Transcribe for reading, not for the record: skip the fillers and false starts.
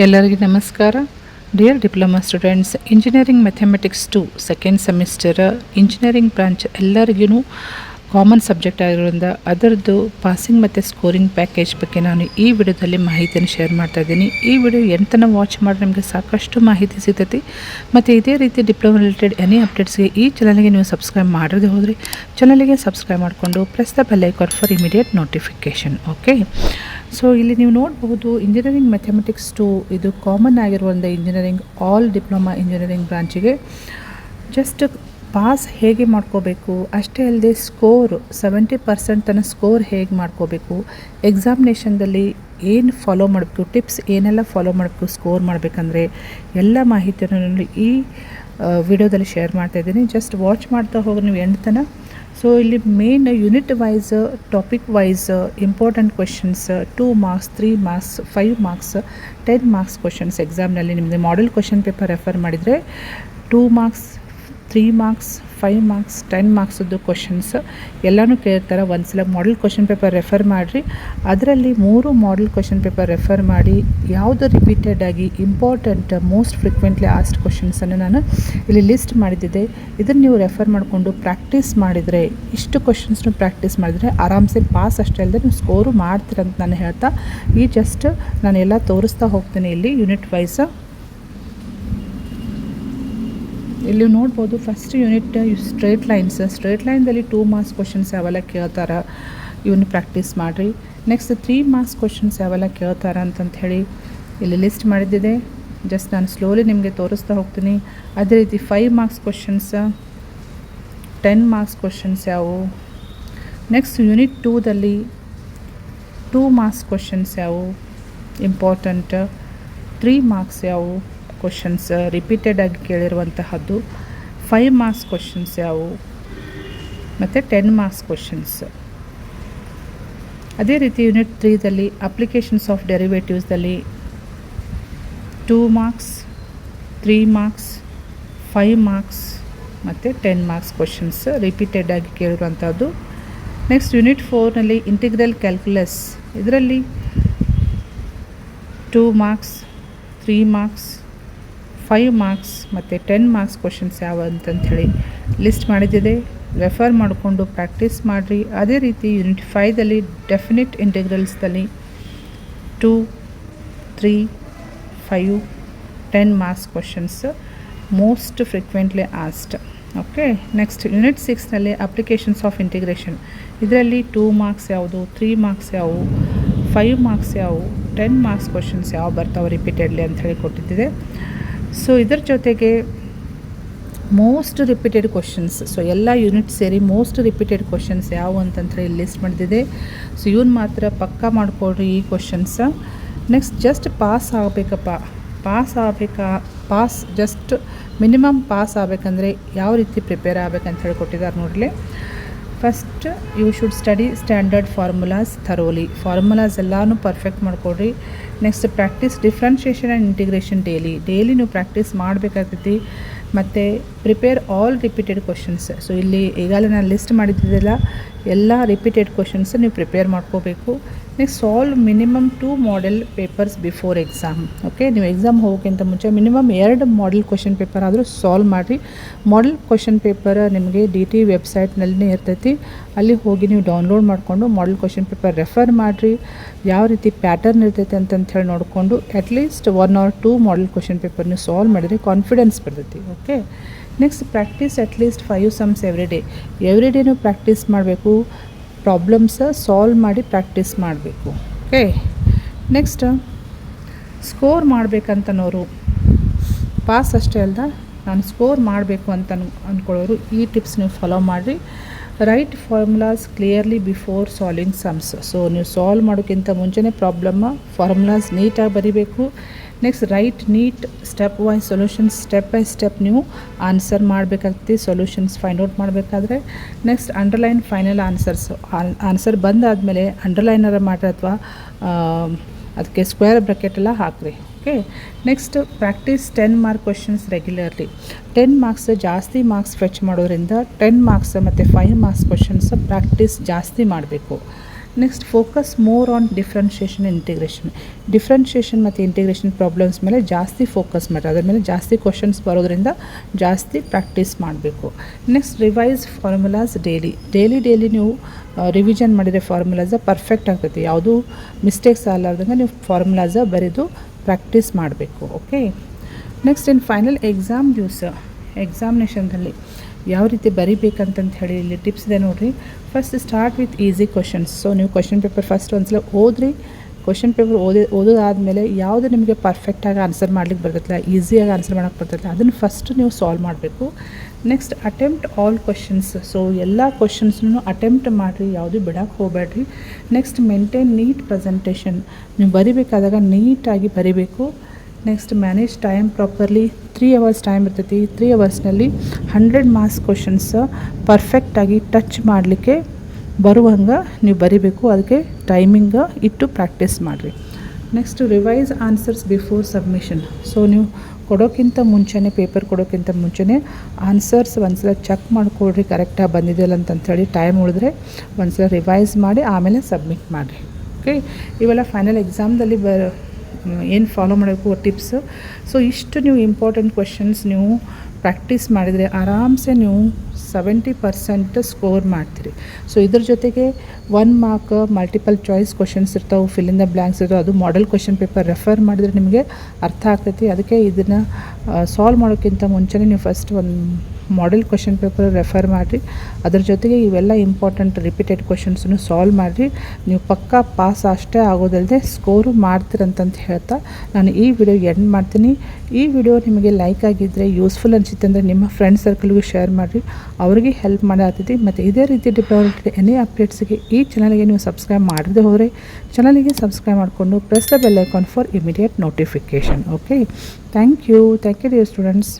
ಎಲ್ಲರಿಗೂ ನಮಸ್ಕಾರ. Dear diploma students, engineering mathematics 2 second semester engineering branch ಎಲ್ಲರಿಗೂ ಕಾಮನ್ ಸಬ್ಜೆಕ್ಟ್ ಆಗಿರೋದ್ರಿಂದ ಅದರದ್ದು ಪಾಸಿಂಗ್ ಮತ್ತು ಸ್ಕೋರಿಂಗ್ ಪ್ಯಾಕೇಜ್ ಬಗ್ಗೆ ನಾನು ಈ ವಿಡಿಯೋದಲ್ಲಿ ಮಾಹಿತಿಯನ್ನು ಶೇರ್ ಮಾಡ್ತಾ ಇದ್ದೀನಿ. ಈ ವಿಡಿಯೋ ಎಂತನ ವಾಚ್ ಮಾಡಿ ನಿಮಗೆ ಸಾಕಷ್ಟು ಮಾಹಿತಿ ಸಿಗ್ತೈತಿ. ಮತ್ತು ಇದೇ ರೀತಿ ಡಿಪ್ಲೊಮಾ ರಿಲೇಟೆಡ್ ಎನಿ ಅಪ್ಡೇಟ್ಸ್ಗೆ ಈ ಚಾನಲ್ಗೆ ನೀವು ಸಬ್ಸ್ಕ್ರೈಬ್ ಮಾಡದೆ ಹೋದರೆ ಚಾನಲ್ಗೆ ಸಬ್ಸ್ಕ್ರೈಬ್ ಮಾಡಿಕೊಂಡು press the bell icon for immediate notification. Okay, so ಇಲ್ಲಿ ನೀವು ನೋಡಬಹುದು ಇಂಜಿನಿಯರಿಂಗ್ ಮ್ಯಾಥಮೆಟಿಕ್ಸ್ 2 ಇದು ಕಾಮನ್ ಆಗಿರುವಂಥ ಇಂಜಿನಿಯರಿಂಗ್ ಆಲ್ ಡಿಪ್ಲೊಮಾ ಇಂಜಿನಿಯರಿಂಗ್ ಬ್ರಾಂಚಿಗೆ ಜಸ್ಟ್ ಪಾಸ್ ಹೇಗೆ ಮಾಡ್ಕೋಬೇಕು ಅಷ್ಟೇ ಅಲ್ಲದೆ ಸ್ಕೋರ್ 70% ತನಕ ಸ್ಕೋರ್ ಹೇಗೆ ಮಾಡ್ಕೋಬೇಕು, ಎಕ್ಸಾಮಿನೇಷನ್ದಲ್ಲಿ ಏನು ಫಾಲೋ ಮಾಡಬೇಕು, ಟಿಪ್ಸ್ ಏನೆಲ್ಲ ಫಾಲೋ ಮಾಡಬೇಕು ಸ್ಕೋರ್ ಮಾಡಬೇಕಂದ್ರೆ ಎಲ್ಲ ಮಾಹಿತಿಯನ್ನು ಈ ವಿಡಿಯೋದಲ್ಲಿ ಶೇರ್ ಮಾಡ್ತಾಯಿದ್ದೀನಿ. ಜಸ್ಟ್ ವಾಚ್ ಮಾಡ್ತಾ ಹೋಗಿ ನೀವು ಎಂಡ್ ತನಕ. ಸೊ ಇಲ್ಲಿ main unit wise, topic wise important questions 2 marks, 3 marks, 5 marks, 10 marks questions ಎಕ್ಸಾಮ್ನಲ್ಲಿ ನಿಮ್ಮದು ಮಾಡೆಲ್ ಕ್ವೆಶನ್ ಪೇಪರ್ ರೆಫರ್ ಮಾಡಿದರೆ 2 ಮಾರ್ಕ್ಸ್, 3 ಮಾರ್ಕ್ಸ್, 5 ಮಾರ್ಕ್ಸ್, 10 ಮಾರ್ಕ್ಸದ್ದು ಕ್ವಶನ್ಸ್ ಎಲ್ಲನೂ ಕೇಳ್ತಾರೆ. ಒಂದು ಸಲ ಮಾಡೆಲ್ ಕ್ವಶನ್ ಪೇಪರ್ ರೆಫರ್ ಮಾಡಿರಿ. ಅದರಲ್ಲಿ 3 ಮಾಡೆಲ್ ಕ್ವಶನ್ ಪೇಪರ್ ರೆಫರ್ ಮಾಡಿ ಯಾವುದು ರಿಪೀಟೆಡ್ ಆಗಿ ಇಂಪಾರ್ಟೆಂಟ್ ಮೋಸ್ಟ್ ಫ್ರೀಕ್ವೆಂಟ್ಲಿ ಆಸ್ಡ್ ಕ್ವಶನ್ಸನ್ನು ನಾನು ಇಲ್ಲಿ ಲಿಸ್ಟ್ ಮಾಡಿದ್ದಿದೆ. ಇದನ್ನು ನೀವು ರೆಫರ್ ಮಾಡಿಕೊಂಡು ಪ್ರಾಕ್ಟೀಸ್ ಮಾಡಿದರೆ, ಇಷ್ಟು ಕ್ವಶನ್ಸ್ನು ಪ್ರಾಕ್ಟೀಸ್ ಮಾಡಿದರೆ ಆರಾಮ್ಸೆ ಪಾಸ್ ಅಷ್ಟೇ ಅಲ್ಲದೆ ನೀವು ಸ್ಕೋರು ಮಾಡ್ತೀರಂತ ನಾನು ಹೇಳ್ತಾ ಈ ಜಸ್ಟ್ ನಾನೆಲ್ಲ ತೋರಿಸ್ತಾ ಹೋಗ್ತೀನಿ. ಇಲ್ಲಿ ಯೂನಿಟ್ ವೈಸ್ ಇಲ್ಲಿ ನೋಡ್ಬೋದು. ಫಸ್ಟ್ ಯೂನಿಟ್ ಸ್ಟ್ರೇಟ್ ಲೈನ್ದಲ್ಲಿ 2 ಮಾರ್ಕ್ಸ್ ಕ್ವಶನ್ಸ್ ಯಾವೆಲ್ಲ ಕೇಳ್ತಾರೆ ಇವನ್ನ ಪ್ರಾಕ್ಟೀಸ್ ಮಾಡಿರಿ. ನೆಕ್ಸ್ಟ್ 3 ಮಾರ್ಕ್ಸ್ ಕ್ವಶನ್ಸ್ ಯಾವೆಲ್ಲ ಕೇಳ್ತಾರೆ ಅಂತಂತ ಹೇಳಿ ಇಲ್ಲಿ ಲಿಸ್ಟ್ ಮಾಡಿದ್ದಿದೆ. ಜಸ್ಟ್ ನಾನು ಸ್ಲೋಲಿ ನಿಮಗೆ ತೋರಿಸ್ತಾ ಹೋಗ್ತೀನಿ. ಅದೇ ರೀತಿ 5 ಮಾರ್ಕ್ಸ್ ಕ್ವಶನ್ಸ್, 10 ಮಾರ್ಕ್ಸ್ ಕ್ವಶನ್ಸ್ ಯಾವುವು. ನೆಕ್ಸ್ಟ್ ಯೂನಿಟ್ 2ದಲ್ಲಿ 2 ಮಾರ್ಕ್ಸ್ ಕ್ವಶನ್ಸ್ ಯಾವುವು ಇಂಪಾರ್ಟೆಂಟ್, 3 ಮಾರ್ಕ್ಸ್ ಯಾವುವು ಕ್ವಶನ್ಸ್ ರಿಪೀಟೆಡ್ ಆಗಿ ಕೇಳಿರುವಂತಹದ್ದು, 5 ಮಾರ್ಕ್ಸ್ ಕ್ವಶನ್ಸ್ ಯಾವುವು ಮತ್ತು 10 ಮಾರ್ಕ್ಸ್ ಕ್ವಶನ್ಸ್. ಅದೇ ರೀತಿ ಯೂನಿಟ್ 3ದಲ್ಲಿ ಅಪ್ಲಿಕೇಶನ್ಸ್ ಆಫ್ ಡೆರಿವೇಟಿವ್ಸ್ದಲ್ಲಿ 2 ಮಾರ್ಕ್ಸ್, 3 ಮಾರ್ಕ್ಸ್, 5 ಮಾರ್ಕ್ಸ್ ಮತ್ತು 10 ಮಾರ್ಕ್ಸ್ ಕ್ವಶನ್ಸ್ ರಿಪೀಟೆಡ್ ಆಗಿ ಕೇಳಿರುವಂಥದ್ದು. ನೆಕ್ಸ್ಟ್ ಯೂನಿಟ್ 4ನಲ್ಲಿ ಇಂಟಿಗ್ರಲ್ ಕ್ಯಾಲ್ಕುಲಸ್, ಇದರಲ್ಲಿ 2 ಮಾರ್ಕ್ಸ್, 3 ಮಾರ್ಕ್ಸ್, 5 ಮಾರ್ಕ್ಸ್ ಮತ್ತು 10 ಮಾರ್ಕ್ಸ್ ಕ್ವಶನ್ಸ್ ಯಾವ ಅಂತಂಥೇಳಿ ಲಿಸ್ಟ್ ಮಾಡಿದ್ದಿದೆ. ರೆಫರ್ ಮಾಡಿಕೊಂಡು ಪ್ರಾಕ್ಟೀಸ್ ಮಾಡಿರಿ. ಅದೇ ರೀತಿ ಯೂನಿಟ್ 5ದಲ್ಲಿ ಡೆಫಿನಿಟ್ ಇಂಟಿಗ್ರಲ್ಸ್ದಲ್ಲಿ 2, 3, 5, 10 marks questions most frequently asked. Okay, next unit 6ನಲ್ಲಿ ಅಪ್ಲಿಕೇಶನ್ಸ್ ಆಫ್ ಇಂಟಿಗ್ರೇಷನ್, ಇದರಲ್ಲಿ 2 ಮಾರ್ಕ್ಸ್ ಯಾವುದು, 3 ಮಾರ್ಕ್ಸ್ ಯಾವುವು, 5 ಮಾರ್ಕ್ಸ್ ಯಾವುವು, 10 ಮಾರ್ಕ್ಸ್ ಕ್ವಶನ್ಸ್ ಯಾವ ಬರ್ತಾವೆ ರಿಪೀಟೆಡ್ಲಿ ಅಂಥೇಳಿ ಕೊಟ್ಟಿದ್ದಿದೆ. ಸೊ ಇದರ ಜೊತೆಗೆ ಮೋಸ್ಟ್ ರಿಪೀಟೆಡ್ ಕ್ವಶನ್ಸ್, ಸೊ ಎಲ್ಲ ಯೂನಿಟ್ ಸೇರಿ ಮೋಸ್ಟ್ ರಿಪೀಟೆಡ್ ಕ್ವಶನ್ಸ್ ಯಾವುವು ಅಂತಂತೇಳಿ ಲಿಸ್ಟ್ ಮಾಡಿದ್ದಿದೆ. ಸೊ ಇವನ್ ಮಾತ್ರ ಪಕ್ಕಾ ಮಾಡಿಕೊಡ್ರಿ ಈ questions. Next just pass just minimum pass ಆಗಬೇಕಂದ್ರೆ ಯಾವ ರೀತಿ ಪ್ರಿಪೇರ್ ಆಗಬೇಕಂತ ಹೇಳಿ ಕೊಟ್ಟಿದ್ದಾರೆ ನೋಡಲಿ. First you should study standard formulas thoroughly, formulas ಎಲ್ಲನೂ ಪರ್ಫೆಕ್ಟ್ ಮಾಡಿಕೊಡ್ರಿ. Next practice differentiation and integration daily ನೀವು ಪ್ರಾಕ್ಟೀಸ್ ಮಾಡಬೇಕಾಗ್ತೈತಿ. ಮತ್ತು prepare all repeated questions. So ಇಲ್ಲಿ ಈಗಾಗಲೇ ನಾನು ಲಿಸ್ಟ್ ಮಾಡಿದ್ದಿದ್ದೆಲ್ಲ ಎಲ್ಲ ರಿಪೀಟೆಡ್ ಕ್ವಶನ್ಸ್ ನೀವು ಪ್ರಿಪೇರ್ ಮಾಡ್ಕೋಬೇಕು. Next solve minimum 2 model papers before exam. Okay, ನೀವು ಎಕ್ಸಾಮ್ ಹೋಗೋಕ್ಕಿಂತ ಮುಂಚೆ ಮಿನಿಮಮ್ 2 ಮಾಡೆಲ್ ಕ್ವಶನ್ ಪೇಪರ್ ಆದರೂ ಸಾಲ್ವ್ ಮಾಡಿರಿ. ಮಾಡೆಲ್ ಕ್ವಶನ್ ಪೇಪರ್ ನಿಮಗೆ DT ವೆಬ್ಸೈಟ್ನಲ್ಲೇ ಇರ್ತೈತಿ, ಅಲ್ಲಿ ಹೋಗಿ ನೀವು ಡೌನ್ಲೋಡ್ ಮಾಡಿಕೊಂಡು ಮಾಡೆಲ್ ಕ್ವಶನ್ ಪೇಪರ್ ರೆಫರ್ ಮಾಡಿರಿ. ಯಾವ ರೀತಿ ಪ್ಯಾಟರ್ನ್ ಇರ್ತೈತೆ ಅಂತಂಥೇಳಿ ನೋಡಿಕೊಂಡು at least 1 or 2 model question paper ನೀವು ಸಾಲ್ವ್ ಮಾಡಿದರೆ ಕಾನ್ಫಿಡೆನ್ಸ್ ಬರ್ತೈತಿ. Okay, next practice at least 5 sums every ಡೇನೂ ಪ್ರಾಕ್ಟೀಸ್ ಮಾಡಬೇಕು. ಪ್ರಾಬ್ಲಮ್ಸ್ ಸಾಲ್ವ್ ಮಾಡಿ ಪ್ರಾಕ್ಟೀಸ್ ಮಾಡಬೇಕು. ಓಕೆ, ನೆಕ್ಸ್ಟ್ ಸ್ಕೋರ್ ಮಾಡಬೇಕಂತನೋರು, ಪಾಸ್ ಅಷ್ಟೇ ಅಲ್ದ ನಾನು ಸ್ಕೋರ್ ಮಾಡಬೇಕು ಅಂತ ಅಂದ್ಕೊಳ್ಳೋರು ಈ ಟಿಪ್ಸ್ ನೀವು ಫಾಲೋ ಮಾಡಿರಿ. Write formulas clearly before solving sums. So ನೀವು ಸಾಲ್ವ್ ಮಾಡೋಕ್ಕಿಂತ ಮುಂಚೆನೇ ಫಾರ್ಮುಲಾಸ್ ನೀಟಾಗಿ ಬರೀಬೇಕು. Next write neat step wise solutions, step by step ನೀವು ಆನ್ಸರ್ ಮಾಡಬೇಕಾಗ್ತದೆ ಸೊಲ್ಯೂಷನ್ಸ್ ಫೈಂಡ್ ಔಟ್ ಮಾಡಬೇಕಾದ್ರೆ. ನೆಕ್ಸ್ಟ್ ಅಂಡರ್ಲೈನ್ ಫೈನಲ್ ಆನ್ಸರ್ ಬಂದಾದಮೇಲೆ ಅಂಡರ್ಲೈನರ ಮಾಡಿ ಅಥವಾ ಅದಕ್ಕೆ ಸ್ಕ್ವೇರ್ ಬ್ರಾಕೆಟೆಲ್ಲ ಹಾಕಿರಿ. Okay, next practice 10 mark questions regularly. 10 marks ಜಾಸ್ತಿ ಮಾರ್ಕ್ಸ್ ಫೆಚ್ ಮಾಡೋದ್ರಿಂದ 10 ಮಾರ್ಕ್ಸ್ ಮತ್ತು 5 ಮಾರ್ಕ್ಸ್ ಕ್ವಶನ್ಸ್ ಪ್ರಾಕ್ಟೀಸ್ ಜಾಸ್ತಿ ಮಾಡಬೇಕು. Next focus more on differentiation integration. Differentiation ಮತ್ತು ಇಂಟಿಗ್ರೇಷನ್ ಪ್ರಾಬ್ಲಮ್ಸ್ ಮೇಲೆ ಜಾಸ್ತಿ ಫೋಕಸ್ ಮಾಡಿ, ಅದರ ಮೇಲೆ ಜಾಸ್ತಿ ಕ್ವಶನ್ಸ್ ಬರೋದ್ರಿಂದ ಜಾಸ್ತಿ ಪ್ರಾಕ್ಟೀಸ್ ಮಾಡಬೇಕು. ನೆಕ್ಸ್ಟ್ ರಿವೈಸ್ ಫಾರ್ಮುಲಾಸ್ ಡೈಲಿ ನೀವು ರಿವಿಷನ್ ಮಾಡಿದರೆ ಫಾರ್ಮುಲಾಸ ಪರ್ಫೆಕ್ಟ್ ಆಗ್ತೈತಿ. ಯಾವುದೂ ಮಿಸ್ಟೇಕ್ಸ್ ಆಗಲಾರ್ದಂಗೆ ನೀವು ಫಾರ್ಮುಲಾಸ ಬರೆದು ಪ್ರಾಕ್ಟೀಸ್ ಮಾಡಬೇಕು. ಓಕೆ. ನೆಕ್ಸ್ಟ್ ಇನ್ ಫೈನಲ್ ಎಕ್ಸಾಮಿನೇಷನ್ದಲ್ಲಿ ಯಾವ ರೀತಿ ಬರಿಬೇಕಂತಂತ ಹೇಳಿ ಇಲ್ಲಿ ಟಿಪ್ಸ್ ಇದೆ ನೋಡಿರಿ. First start with easy questions. So ನೀವು ಕ್ವಶನ್ ಪೇಪರ್ ಫಸ್ಟ್ ಒಂದ್ಸಲ ಓದ್ರಿ. ಕ್ವಶನ್ ಪೇಪರ್ ಓದೋದಾದಮೇಲೆ ಯಾವುದು ನಿಮಗೆ ಪರ್ಫೆಕ್ಟಾಗಿ ಆನ್ಸರ್ ಮಾಡ್ಲಿಕ್ಕೆ ಬರ್ತೈತಿಲ್ಲ, ಈಸಿಯಾಗಿ ಆನ್ಸರ್ ಮಾಡೋಕ್ಕೆ ಬರ್ತೈತಿಲ್ಲ, ಅದನ್ನು ಫಸ್ಟ್ ನೀವು ಸಾಲ್ವ್ ಮಾಡಬೇಕು. Next attempt all questions. So ಎಲ್ಲ ಕ್ವಶನ್ಸ್ನು ಅಟೆಂಪ್ಟ್ ಮಾಡಿರಿ, ಯಾವುದು ಬಿಡೋಕ್ಕೆ ಹೋಗಬೇಡ್ರಿ. Next maintain neat presentation. ನೀವು ಬರಿಬೇಕಾದಾಗ ನೀಟಾಗಿ ಬರಿಬೇಕು. Next manage time properly. 3 hours time ಇರ್ತೈತಿ. 3 hoursನಲ್ಲಿ 100 ಮಾರ್ಕ್ಸ್ ಕ್ವಶನ್ಸ್ ಪರ್ಫೆಕ್ಟಾಗಿ ಟಚ್ ಮಾಡಲಿಕ್ಕೆ ಬರುವಂಗೆ ನೀವು ಬರಿಬೇಕು. ಅದಕ್ಕೆ ಟೈಮಿಂಗ್ ಇಟ್ಟು ಪ್ರಾಕ್ಟೀಸ್ ಮಾಡಿರಿ. Next revise answers before submission. So ನೀವು ಪೇಪರ್ ಕೊಡೋಕ್ಕಿಂತ ಮುಂಚೆನೇ ಆನ್ಸರ್ಸ್ ಒಂದ್ಸಲ ಚೆಕ್ ಮಾಡಿಕೊಡ್ರಿ, ಕರೆಕ್ಟಾಗಿ ಬಂದಿದೆಯಲ್ಲ ಅಂತಂಥೇಳಿ. ಟೈಮ್ ಉಳಿದ್ರೆ ಒಂದ್ಸಲ ರಿವೈಸ್ ಮಾಡಿ ಆಮೇಲೆ ಸಬ್ಮಿಟ್ ಮಾಡಿರಿ. ಓಕೆ. ಇವೆಲ್ಲ ಫೈನಲ್ ಎಕ್ಸಾಮ್ದಲ್ಲಿ ಏನು ಫಾಲೋ ಮಾಡಬೇಕು ಟಿಪ್ಸ್. ಸೊ ಇಷ್ಟು ನೀವು ಇಂಪಾರ್ಟೆಂಟ್ ಕ್ವೆಶನ್ಸ್ ನೀವು ಪ್ರಾಕ್ಟೀಸ್ ಮಾಡಿದರೆ ಆರಾಮ್ಸೆ ನೀವು 70% ಸ್ಕೋರ್ ಮಾಡ್ತೀರಿ. ಸೊ ಇದ್ರ ಜೊತೆಗೆ 1 ಮಾರ್ಕ್ ಮಲ್ಟಿಪಲ್ ಚಾಯ್ಸ್ ಕ್ವಶನ್ಸ್ ಇರ್ತಾವೆ, ಫಿಲ್ ಇನ್ ದ ಬ್ಲ್ಯಾಂಕ್ಸ್ ಇರ್ತಾವೆ. ಅದು ಮಾಡೆಲ್ ಕ್ವಶನ್ ಪೇಪರ್ ರೆಫರ್ ಮಾಡಿದರೆ ನಿಮಗೆ ಅರ್ಥ ಆಗ್ತೈತಿ. ಅದಕ್ಕೆ ಇದನ್ನು ಸಾಲ್ವ್ ಮಾಡೋಕ್ಕಿಂತ ಮುಂಚೆನೇ ನೀವು ಫಸ್ಟ್ ಒಂದು ಮಾಡೆಲ್ ಕ್ವಶನ್ ಪೇಪರ್ ರೆಫರ್ ಮಾಡಿರಿ. ಅದ್ರ ಜೊತೆಗೆ ಇವೆಲ್ಲ ಇಂಪಾರ್ಟೆಂಟ್ ರಿಪೀಟೆಡ್ ಕ್ವಶನ್ಸನ್ನು ಸಾಲ್ವ್ ಮಾಡಿರಿ. ನೀವು ಪಕ್ಕಾ ಪಾಸ್ ಅಷ್ಟೇ ಆಗೋದಲ್ಲದೆ ಸ್ಕೋರು ಮಾಡ್ತೀರಂತಂತ ಹೇಳ್ತಾ ನಾನು ಈ ವಿಡಿಯೋ ಎಂಡ್ ಮಾಡ್ತೀನಿ. ಈ ವಿಡಿಯೋ ನಿಮಗೆ ಲೈಕ್ ಆಗಿದ್ದರೆ, ಯೂಸ್ಫುಲ್ ಅನಿಸುತ್ತೆ ಅಂದರೆ ನಿಮ್ಮ ಫ್ರೆಂಡ್ ಸರ್ಕಲ್ಗೂ ಶೇರ್ ಮಾಡಿರಿ, ಅವ್ರಿಗೆ ಹೆಲ್ಪ್ ಮಾಡಾಗ್ತೈತಿ. ಮತ್ತು ಇದೇ ರೀತಿ ಡಿಪಾರ್ಟ್ಮೆಂಟ್ ಎನಿ ಅಪ್ಡೇಟ್ಸ್ಗೆ ಈ ಚಾನಲ್ಗೆ ನೀವು ಸಬ್ಸ್ಕ್ರೈಬ್ ಮಾಡದೆ ಹೋದರೆ ಚಾನಲ್ಗೆ ಸಬ್ಸ್ಕ್ರೈಬ್ ಮಾಡಿಕೊಂಡು press the bell icon for immediate notification. Okay. Thank you dear students.